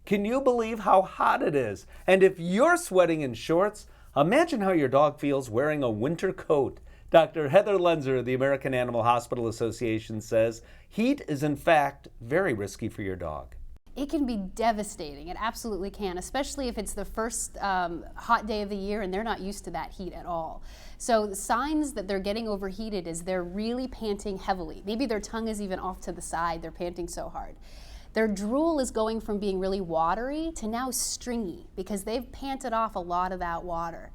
Can you believe how hot it is? And if you're sweating in shorts, imagine how your dog feels wearing a winter coat. Dr. Heather Loenser of the American Animal Hospital Association says heat is in fact very risky for your dog. It can be devastating. It absolutely can, especially if it's the first hot day of the year and they're not used to that heat at all. So the signs that they're getting overheated is they're really panting heavily. Maybe their tongue is even off to the side. They're panting so hard. Their drool is going from being really watery to now stringy because they've panted off a lot of that water.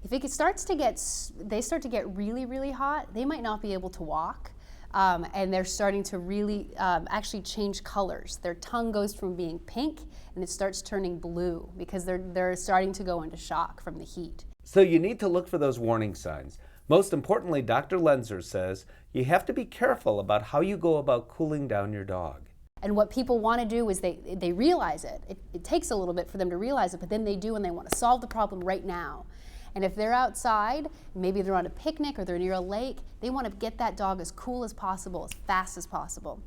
If they start to get really, really hot, they might not be able to walk. And they're starting to really actually change colors. Their tongue goes from being pink and it starts turning blue because they're starting to go into shock from the heat. So you need to look for those warning signs. Most importantly, Dr. Loenser says you have to be careful about how you go about cooling down your dog. And what people want to do is they realize it. It takes a little bit for them to realize it, but then they do and they want to solve the problem right now. And if they're outside, maybe they're on a picnic or they're near a lake, they want to get that dog as cool as possible, as fast as possible.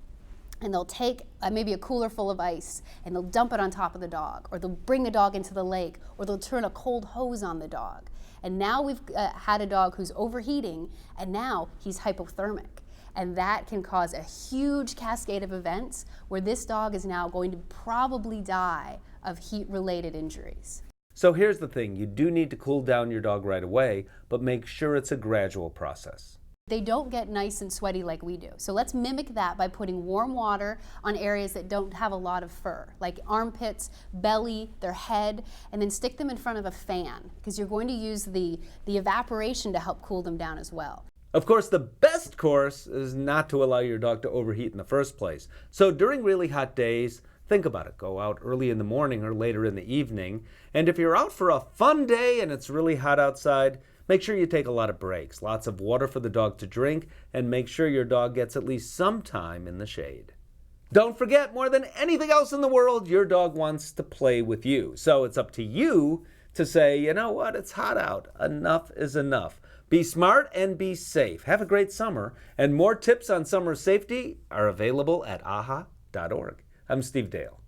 And they'll take maybe a cooler full of ice and they'll dump it on top of the dog, or they'll bring the dog into the lake, or they'll turn a cold hose on the dog. And now we've had a dog who's overheating and now he's hypothermic. And that can cause a huge cascade of events where this dog is now going to probably die of heat-related injuries. So here's the thing, you do need to cool down your dog right away, but make sure it's a gradual process. They don't get nice and sweaty like we do. So let's mimic that by putting warm water on areas that don't have a lot of fur, like armpits, belly, their head, and then stick them in front of a fan because you're going to use the evaporation to help cool them down as well. Of course, the best course is not to allow your dog to overheat in the first place. So during really hot days, think about it. Go out early in the morning or later in the evening. And if you're out for a fun day and it's really hot outside, make sure you take a lot of breaks, lots of water for the dog to drink, and make sure your dog gets at least some time in the shade. Don't forget, more than anything else in the world, your dog wants to play with you. So it's up to you to say, you know what, it's hot out. Enough is enough. Be smart and be safe. Have a great summer. And more tips on summer safety are available at aha.org. I'm Steve Dale.